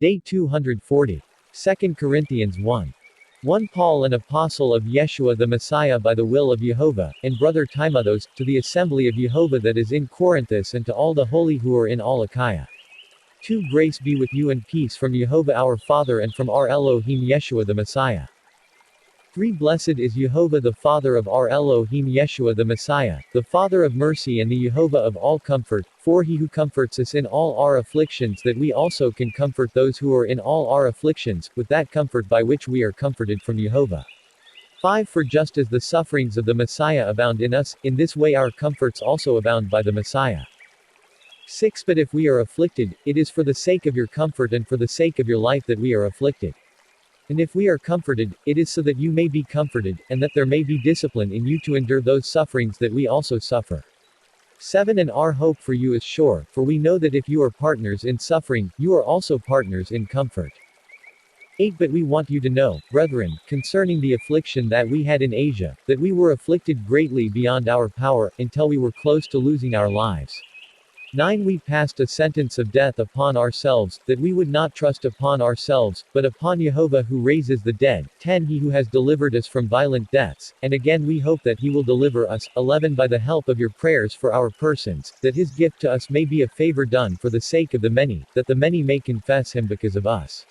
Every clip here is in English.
Day 240. 2 Corinthians 1. 1 Paul, an apostle of Yeshua the Messiah by the will of Jehovah, and brother Timotheus, to the assembly of Jehovah that is in Corinthus and to all the holy who are in all Achaia. 2 Grace be with you and peace from Jehovah our Father and from our Elohim Yeshua the Messiah. 3 Blessed is Jehovah the Father of our Elohim Yeshua the Messiah, the Father of mercy and the Jehovah of all comfort, for he who comforts us in all our afflictions that we also can comfort those who are in all our afflictions, with that comfort by which we are comforted from Jehovah. 5 For just as the sufferings of the Messiah abound in us, in this way our comforts also abound by the Messiah. 6 But if we are afflicted, it is for the sake of your comfort and for the sake of your life that we are afflicted. And if we are comforted, it is so that you may be comforted, and that there may be discipline in you to endure those sufferings that we also suffer. 7 And our hope for you is sure, for we know that if you are partners in suffering, you are also partners in comfort. 8 But we want you to know, brethren, concerning the affliction that we had in Asia, that we were afflicted greatly beyond our power, until we were close to losing our lives. 9 We passed a sentence of death upon ourselves, that we would not trust upon ourselves, but upon Jehovah who raises the dead. 10 He who has delivered us from violent deaths, and again we hope that he will deliver us. 11 By the help of your prayers for our persons, that his gift to us may be a favor done for the sake of the many, that the many may confess him because of us.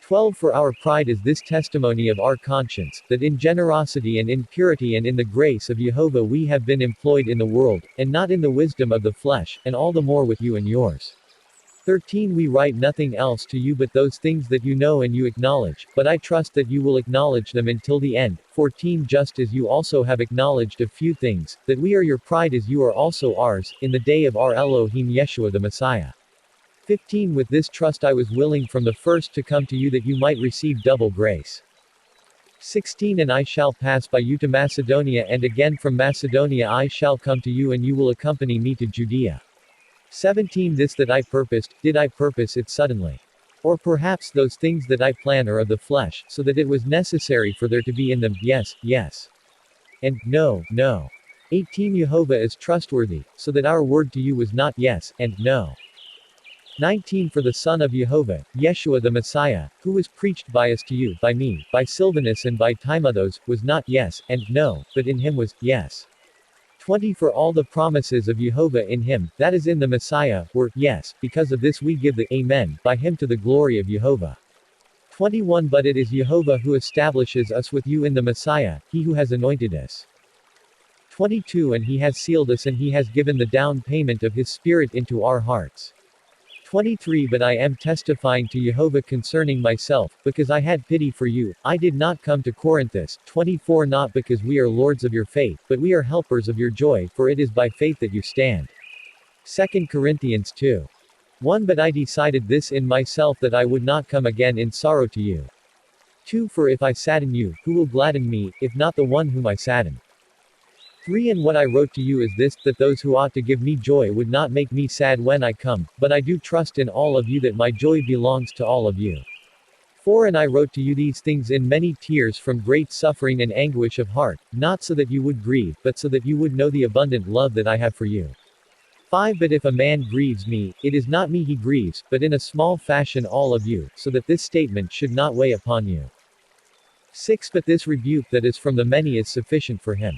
12 For our pride is this testimony of our conscience, that in generosity and in purity and in the grace of Jehovah we have been employed in the world, and not in the wisdom of the flesh, and all the more with you and yours. 13 We write nothing else to you but those things that you know and you acknowledge, but I trust that you will acknowledge them until the end. 14 Just as you also have acknowledged a few things, that we are your pride as you are also ours, in the day of our Elohim Yeshua the Messiah. 15 With this trust I was willing from the first to come to you that you might receive double grace. 16 And I shall pass by you to Macedonia, and again from Macedonia I shall come to you, and you will accompany me to Judea. 17 This that I purposed, did I purpose it suddenly? Or perhaps those things that I plan are of the flesh, so that it was necessary for there to be in them, yes, yes. And, no, no. 18 Jehovah is trustworthy, so that our word to you was not yes, and no. 19 For the Son of Jehovah, Yeshua the Messiah, who was preached by us to you, by me, by Silvanus and by Timotheus, was not yes, and no, but in him was, yes. 20 For all the promises of Jehovah in him, that is in the Messiah, were, yes, because of this we give the Amen, by him to the glory of Jehovah. 21 But it is Jehovah who establishes us with you in the Messiah, he who has anointed us. 22 And he has sealed us, and he has given the down payment of his Spirit into our hearts. 23 But I am testifying to Jehovah concerning myself, because I had pity for you, I did not come to Corinthus. 24 Not because we are lords of your faith, but we are helpers of your joy, for it is by faith that you stand. 2 Corinthians 2. 1 But I decided this in myself, that I would not come again in sorrow to you. 2 For if I sadden you, who will gladden me, if not the one whom I sadden? 3 And what I wrote to you is this, that those who ought to give me joy would not make me sad when I come, but I do trust in all of you that my joy belongs to all of you. 4 And I wrote to you these things in many tears from great suffering and anguish of heart, not so that you would grieve, but so that you would know the abundant love that I have for you. 5 But if a man grieves me, it is not me he grieves, but in a small fashion all of you, so that this statement should not weigh upon you. 6 But this rebuke that is from the many is sufficient for him.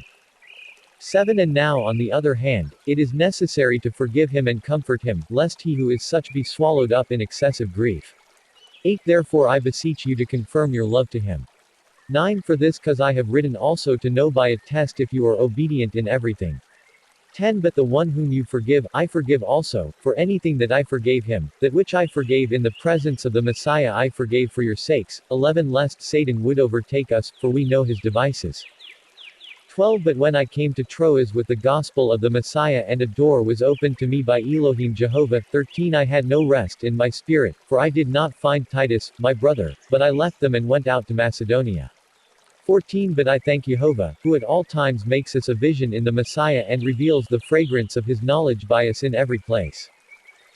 7 And now on the other hand, it is necessary to forgive him and comfort him, lest he who is such be swallowed up in excessive grief. 8 Therefore I beseech you to confirm your love to him. 9 For this cause I have written also to know by a test if you are obedient in everything. 10 But the one whom you forgive, I forgive also, for anything that I forgave him, that which I forgave in the presence of the Messiah I forgave for your sakes. 11 Lest Satan would overtake us, for we know his devices. 12 But when I came to Troas with the gospel of the Messiah, and a door was opened to me by Elohim Jehovah. 13 I had no rest in my spirit, for I did not find Titus, my brother, but I left them and went out to Macedonia. 14 But I thank Jehovah, who at all times makes us a vision in the Messiah and reveals the fragrance of his knowledge by us in every place.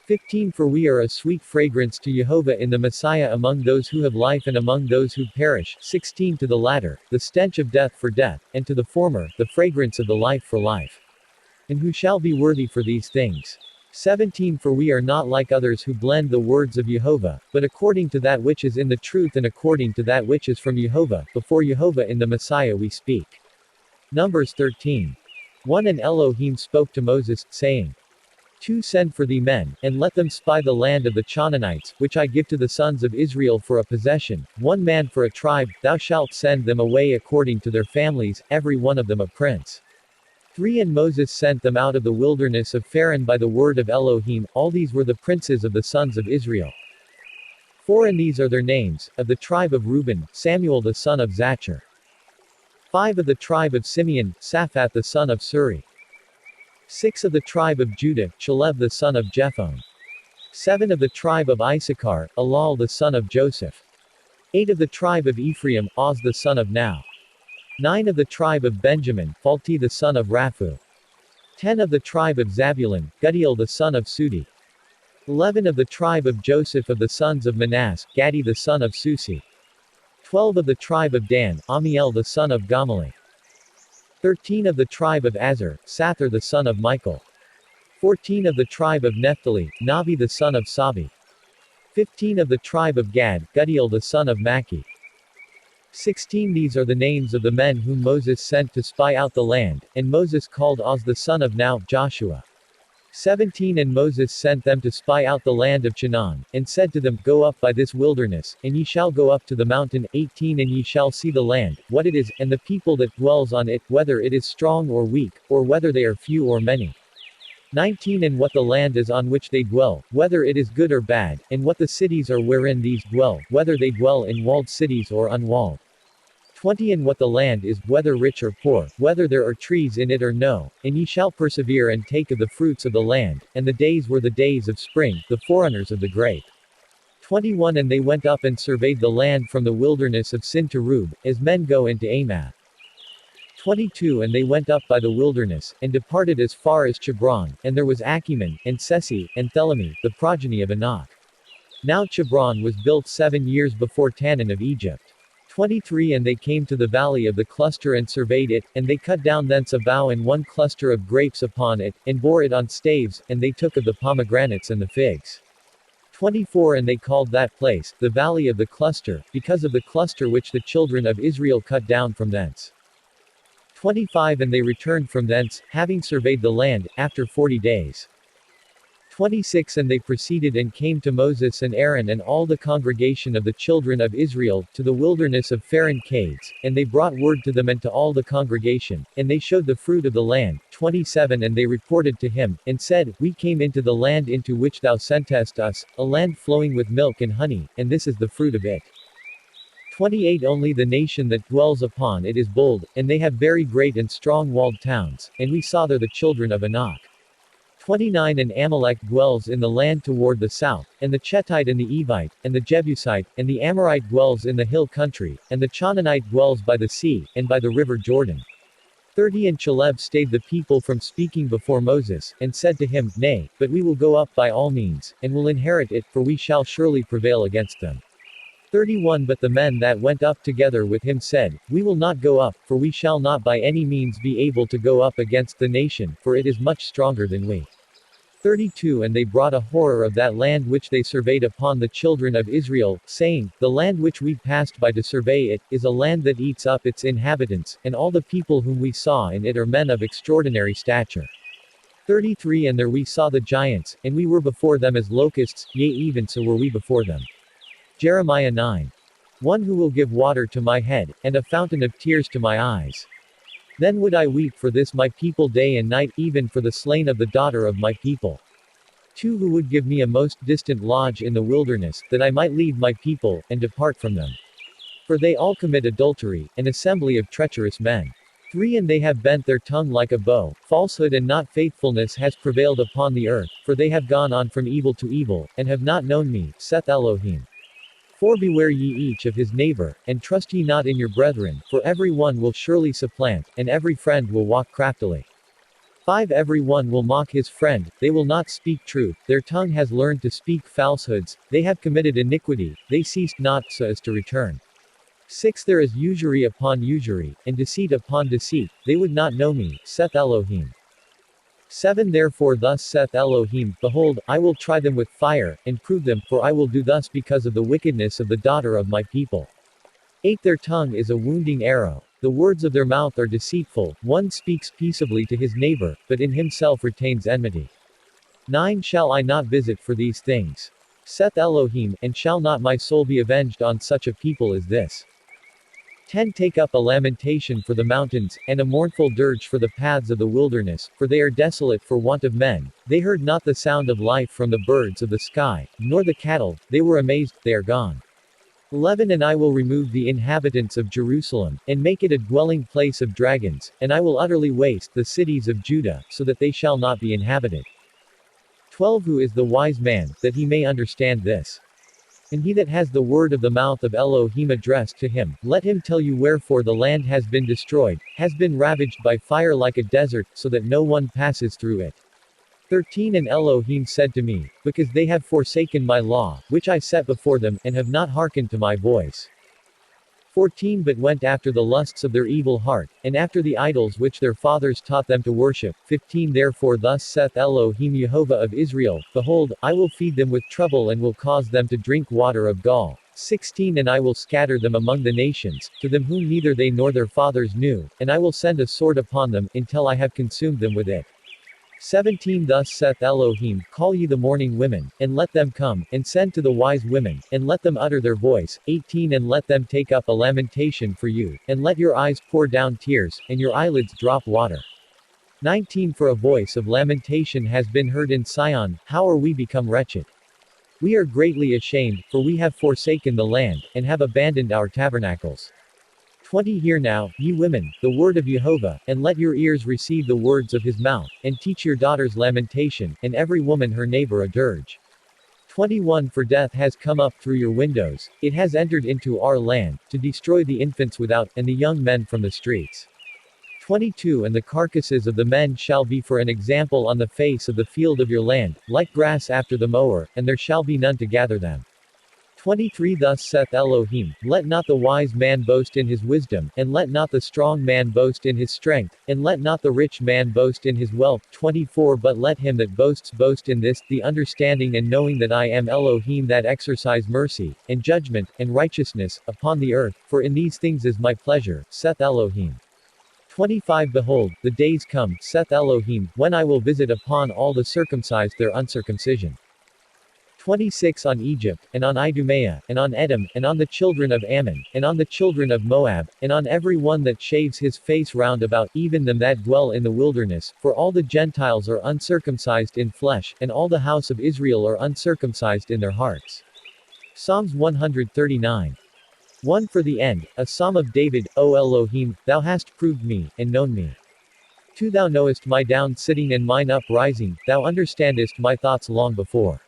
15 For we are a sweet fragrance to Jehovah in the Messiah among those who have life and among those who perish. 16 To the latter, the stench of death for death, and to the former, the fragrance of the life for life. And who shall be worthy for these things? 17 For we are not like others who blend the words of Jehovah, but according to that which is in the truth and according to that which is from Jehovah, before Jehovah in the Messiah we speak. Numbers 13. 1 And Elohim spoke to Moses, saying, 2 Send for thee men, and let them spy the land of the Canaanites, which I give to the sons of Israel for a possession, 1 man for a tribe, thou shalt send them away according to their families, every one of them a prince. 3 And Moses sent them out of the wilderness of Pharaoh by the word of Elohim, all these were the princes of the sons of Israel. 4 And these are their names, of the tribe of Reuben, Samuel the son of Zachar. 5 Of the tribe of Simeon, Saphat the son of Suri. 6 Of the tribe of Judah, Chaleb the son of Jephone. 7 Of the tribe of Issachar, Elal the son of Joseph. 8 Of the tribe of Ephraim, Oz the son of Nau. 9 Of the tribe of Benjamin, Phalti the son of Raphu. 10 Of the tribe of Zabulon, Gadiel the son of Sudi. 11 Of the tribe of Joseph of the sons of Manasseh, Gadi the son of Susi. 12 Of the tribe of Dan, Amiel the son of Gamali. 13 Of the tribe of Azer, Sathar the son of Michael. 14 Of the tribe of Naphtali, Navi the son of Sabi. 15 Of the tribe of Gad, Gadiel the son of Maki. 16 These are the names of the men whom Moses sent to spy out the land, and Moses called Oz the son of Nau, Joshua. 17 And Moses sent them to spy out the land of Canaan, and said to them, Go up by this wilderness, and ye shall go up to the mountain. 18 And ye shall see the land, what it is, and the people that dwells on it, whether it is strong or weak, or whether they are few or many. 19 And what the land is on which they dwell, whether it is good or bad, and what the cities are wherein these dwell, whether they dwell in walled cities or unwalled. 20 And what the land is, whether rich or poor, whether there are trees in it or no, and ye shall persevere and take of the fruits of the land, and the days were the days of spring, the forerunners of the grape. 21 And they went up and surveyed the land from the wilderness of Sin to Rub, as men go into Amath. 22 And they went up by the wilderness, and departed as far as Chebron, and there was Achiman, and Sesi, and Thelemi, the progeny of Anak. Now Chebron was built 7 years before Tanan of Egypt. 23 And they came to the valley of the cluster and surveyed it, and they cut down thence a bough and 1 cluster of grapes upon it, and bore it on staves, and they took of the pomegranates and the figs. 24 And they called that place, the valley of the cluster, because of the cluster which the children of Israel cut down from thence. 25 And they returned from thence, having surveyed the land, after 40 days. 26 And they proceeded and came to Moses and Aaron and all the congregation of the children of Israel, to the wilderness of Pharan Cades, and they brought word to them and to all the congregation, and they showed the fruit of the land. 27 And they reported to him, and said, We came into the land into which thou sentest us, a land flowing with milk and honey, and this is the fruit of it. 28 Only the nation that dwells upon it is bold, and they have very great and strong walled towns, and we saw there the children of Anak. 29 And Amalek dwells in the land toward the south, and the Chetite and the Evite, and the Jebusite, and the Amorite dwells in the hill country, and the Canaanite dwells by the sea, and by the river Jordan. 30 And Chaleb stayed the people from speaking before Moses, and said to him, Nay, but we will go up by all means, and will inherit it, for we shall surely prevail against them. 31 But the men that went up together with him said, We will not go up, for we shall not by any means be able to go up against the nation, for it is much stronger than we. 32 And they brought a horror of that land which they surveyed upon the children of Israel, saying, The land which we passed by to survey it, is a land that eats up its inhabitants, and all the people whom we saw in it are men of extraordinary stature. 33 And there we saw the giants, and we were before them as locusts, yea even so were we before them. Jeremiah 9. 1 Who will give water to my head, and a fountain of tears to my eyes. Then would I weep for this my people day and night, even for the slain of the daughter of my people. 2 Who would give me a most distant lodge in the wilderness, that I might leave my people, and depart from them. For they all commit adultery, an assembly of treacherous men. 3 And they have bent their tongue like a bow, falsehood and not faithfulness has prevailed upon the earth, for they have gone on from evil to evil, and have not known me, saith Elohim. 4 Beware ye each of his neighbor, and trust ye not in your brethren, for every one will surely supplant, and every friend will walk craftily. 5 Every one will mock his friend, they will not speak truth, their tongue has learned to speak falsehoods, they have committed iniquity, they ceased not so as to return. 6 There is usury upon usury, and deceit upon deceit, they would not know me, saith Elohim. 7 Therefore thus saith Elohim, Behold, I will try them with fire, and prove them, for I will do thus because of the wickedness of the daughter of my people. 8 Their tongue is a wounding arrow. The words of their mouth are deceitful, one speaks peaceably to his neighbor, but in himself retains enmity. 9 Shall I not visit for these things? Saith Elohim, and shall not my soul be avenged on such a people as this? 10 Take up a lamentation for the mountains, and a mournful dirge for the paths of the wilderness, for they are desolate for want of men, they heard not the sound of life from the birds of the sky, nor the cattle, they were amazed, they are gone. 11 And I will remove the inhabitants of Jerusalem, and make it a dwelling place of dragons, and I will utterly waste the cities of Judah, so that they shall not be inhabited. 12 Who is the wise man, that he may understand this? And he that has the word of the mouth of Elohim addressed to him, let him tell you wherefore the land has been destroyed, has been ravaged by fire like a desert, so that no one passes through it. 13 And Elohim said to me, Because they have forsaken my law, which I set before them, and have not hearkened to my voice. 14 But went after the lusts of their evil heart, and after the idols which their fathers taught them to worship. 15 Therefore thus saith Elohim Jehovah of Israel, Behold, I will feed them with trouble and will cause them to drink water of gall. 16 And I will scatter them among the nations, to them whom neither they nor their fathers knew, and I will send a sword upon them, until I have consumed them with it. 17 Thus saith Elohim, Call ye the mourning women, and let them come, and send to the wise women, and let them utter their voice. 18 And let them take up a lamentation for you, and let your eyes pour down tears, and your eyelids drop water. 19 For a voice of lamentation has been heard in Sion, how are we become wretched? We are greatly ashamed, for we have forsaken the land, and have abandoned our tabernacles. 20 Hear now, ye women, the word of Jehovah, and let your ears receive the words of his mouth, and teach your daughters lamentation, and every woman her neighbor a dirge. 21 For death has come up through your windows, it has entered into our land, to destroy the infants without, and the young men from the streets. 22 And the carcasses of the men shall be for an example on the face of the field of your land, like grass after the mower, and there shall be none to gather them. 23 Thus saith Elohim, Let not the wise man boast in his wisdom, and let not the strong man boast in his strength, and let not the rich man boast in his wealth. 24 But let him that boasts boast in this, the understanding and knowing that I am Elohim that exercise mercy, and judgment, and righteousness, upon the earth, for in these things is my pleasure, saith Elohim. 25 Behold, the days come, saith Elohim, when I will visit upon all the circumcised their uncircumcision. 26 On Egypt, and on Idumea, and on Edom, and on the children of Ammon, and on the children of Moab, and on every one that shaves his face round about, even them that dwell in the wilderness, for all the Gentiles are uncircumcised in flesh, and all the house of Israel are uncircumcised in their hearts. Psalms 139. 1 For the end, a psalm of David, O Elohim, thou hast proved me, and known me. 2 Thou knowest my down sitting and mine uprising, thou understandest my thoughts long before.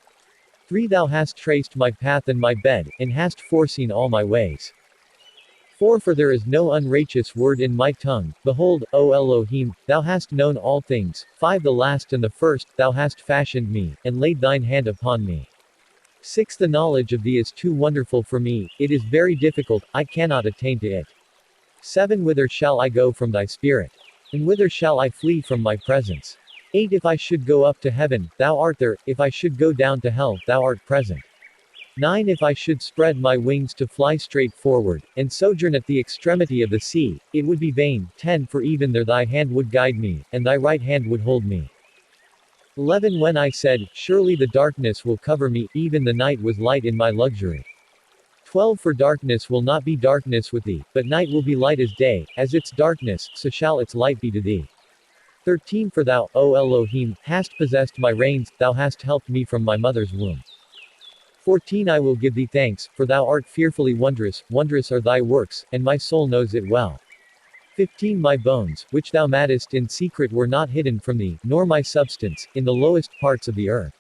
3 Thou hast traced my path and my bed, and hast foreseen all my ways. 4 For there is no unrighteous word in my tongue, behold, O Elohim, thou hast known all things. 5 The last and the first, thou hast fashioned me, and laid thine hand upon me. 6 The knowledge of thee is too wonderful for me, it is very difficult, I cannot attain to it. 7 Whither shall I go from thy spirit? And whither shall I flee from my presence? 8 If I should go up to heaven, thou art there, if I should go down to hell, thou art present. 9 If I should spread my wings to fly straight forward, and sojourn at the extremity of the sea, it would be vain. 10 For even there thy hand would guide me, and thy right hand would hold me. 11 When I said, Surely the darkness will cover me, even the night was light in my luxury. 12 For darkness will not be darkness with thee, but night will be light as day, as its darkness, so shall its light be to thee. 13 For thou, O Elohim, hast possessed my reins, thou hast helped me from my mother's womb. 14 I will give thee thanks, for thou art fearfully wondrous, wondrous are thy works, and my soul knows it well. 15 My bones, which thou madest in secret were not hidden from thee, nor my substance, in the lowest parts of the earth.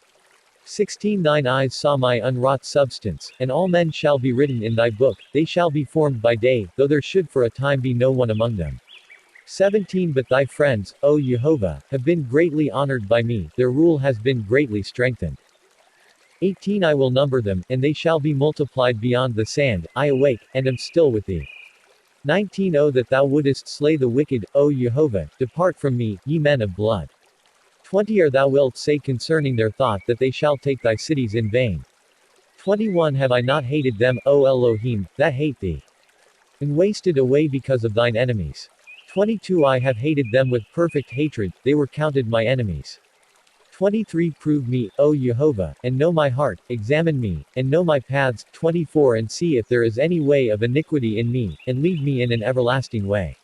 16 Thine eyes saw my unwrought substance, and all men shall be written in thy book, they shall be formed by day, though there should for a time be no one among them. 17 But thy friends, O Jehovah, have been greatly honored by me, their rule has been greatly strengthened. 18 I will number them, and they shall be multiplied beyond the sand, I awake, and am still with thee. 19 O that thou wouldest slay the wicked, O Jehovah, depart from me, ye men of blood. 20 Or thou wilt say concerning their thought that they shall take thy cities in vain. 21 Have I not hated them, O Elohim, that hate thee, and wasted away because of thine enemies? 22 I have hated them with perfect hatred, they were counted my enemies. 23 Prove me, O Jehovah, and know my heart, examine me, and know my paths. 24 And see if there is any way of iniquity in me, and lead me in an everlasting way.